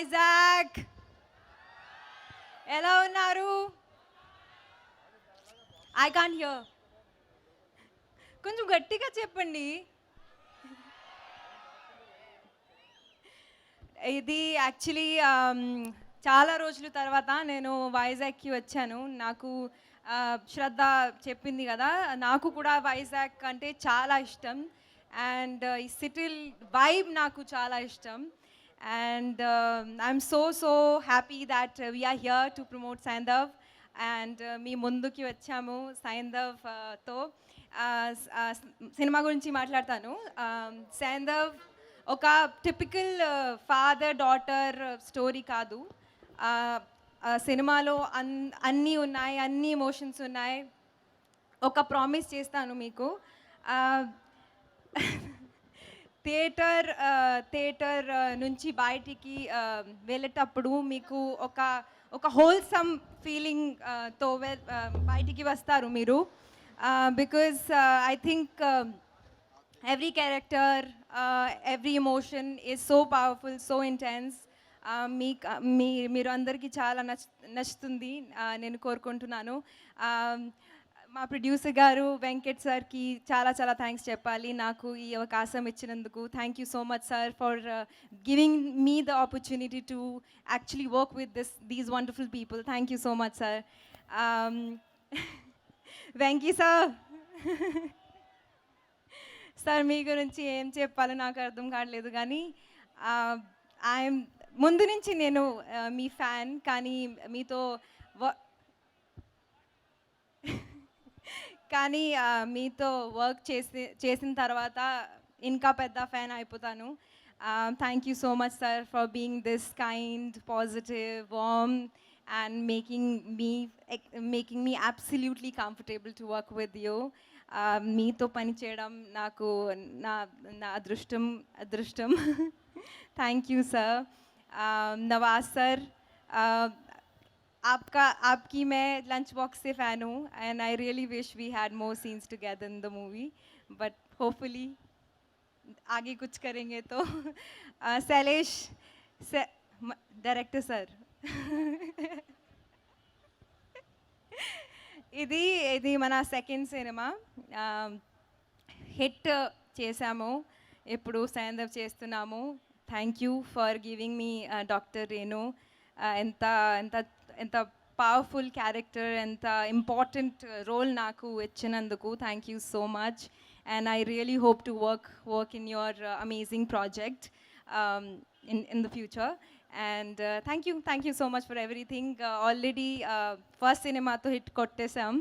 వైజాగ్ ఎలా ఉన్నారు? I can't hear. కొంచెం గట్టిగా చెప్పండి. ఇది యాక్చువల్లీ చాలా రోజుల తర్వాత నేను వైజాగ్కి వచ్చాను. నాకు శ్రద్ధ చెప్పింది కదా, నాకు కూడా వైజాగ్ అంటే చాలా ఇష్టం. అండ్ ఈ సిటీ వైబ్ నాకు చాలా ఇష్టం. And I'm so happy that we're here to promote Saindhav. And మీ ముందుకి వచ్చాము సైంధవ్తో. సినిమా గురించి మాట్లాడతాను. సైంధవ్ ఒక టిపికల్ ఫాదర్ డాటర్ స్టోరీ కాదు. సినిమాలో అన్నీ ఉన్నాయి, అన్ని ఎమోషన్స్ ఉన్నాయి. ఒక ప్రామిస్ చేస్తాను మీకు, థియేటర్ నుంచి బయటికి వెళ్ళేటప్పుడు మీకు ఒక హోల్సమ్ ఫీలింగ్తో బయటికి వస్తారు మీరు. Because I think every character, every emotion is so powerful, so intense. మీరు అందరికీ చాలా నచ్చుతుంది నేను కోరుకుంటున్నాను. మా ప్రొడ్యూసర్ గారు వెంకట్ సార్కి చాలా చాలా థ్యాంక్స్ చెప్పాలి నాకు ఈ అవకాశం ఇచ్చినందుకు. Thank you so much sir for giving me the opportunity to actually work with these wonderful people. Thank you so much sir. Venky sir, sir మీ గురించి ఏం చెప్పాలో నాకు అర్థం కావట్లేదు, కానీ ఐఎమ్ ముందు నుంచి నేను మీ ఫ్యాన్. కానీ మీతో వర్క్ చేసిన తర్వాత ఇంకా పెద్ద ఫ్యాన్ అయిపోతాను. Thank you so much sir for being this kind, positive, warm and making me absolutely comfortable to work with you. మీతో పని చేయడం నాకు నా అదృష్టం. Thank you sir. Nawaz sir, आपकी मैं लंच बॉक्स से फ़ैन हूँ and I really wish we had more scenes together in the movie, but hopefully आगे कुछ करेंगे तो. शैलेश डायरेक्टर सर, ఇది మన సెకండ్ సినిమా. హిట్ చేసాము, ఇప్పుడు సైంధవ్ చేస్తున్నాము. Thank you for giving me doctor Renu. ఎంత ఎంత ఎంత పవర్ఫుల్ క్యారెక్టర్, ఎంత ఇంపార్టెంట్ రోల్ నాకు ఇచ్చినందుకు thank you so much. And I really hope to work in your amazing project in the future. And thank you so much for everything. Already first cinema to hit kottesam,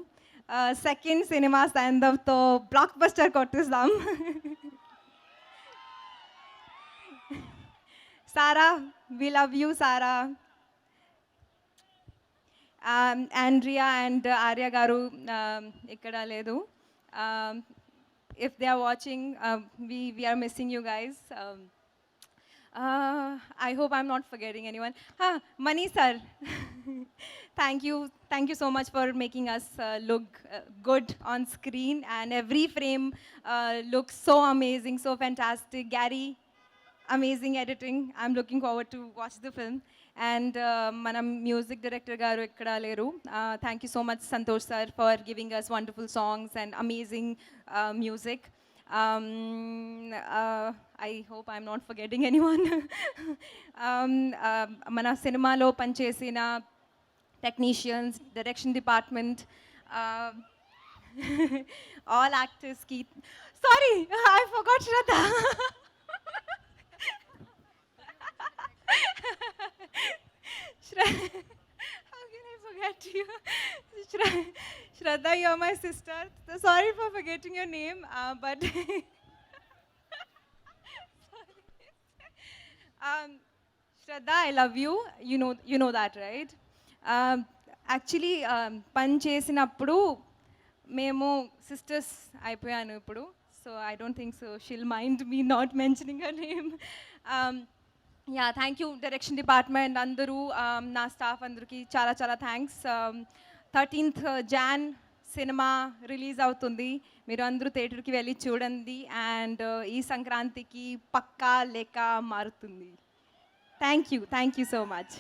second cinema Sandhav to blockbuster kottesam. Sarah, we love you Sarah. Andrea and Arya garu ikkada ledu. If they are watching, we are missing you guys. I hope I'm not forgetting anyone. Mani sir, thank you so much for making us look good on screen, and every frame looks so amazing, so fantastic. Gary, amazing editing. I'm looking forward to watch the film. And mana music director garu ikkada leru. Thank you so much Santosh sir for giving us wonderful songs and amazing music. I hope I'm not forgetting anyone. మన సినిమాలో పనిచేసిన technicians, direction department, all యాక్టర్స్కి, sorry I forgot Shraddha. How can I forget you? Shraddha, you're my sister. So sorry for forgetting your name, but Shraddha, I love you. You know that, right? Actually, పని చేసినప్పుడు మేము sisters అయిపోయాను ఇప్పుడు. So I don't think so she'll mind me not mentioning her name. Yeah, thank you direction department అందరూ, నా staff అందరికీ చాలా చాలా thanks. 13th Jan cinema release అవుతుంది, మీరు అందరూ థియేటర్కి వెళ్ళి చూడండి. అండ్ ఈ సంక్రాంతికి పక్కా లేక మారుతుంది. Thank you so much.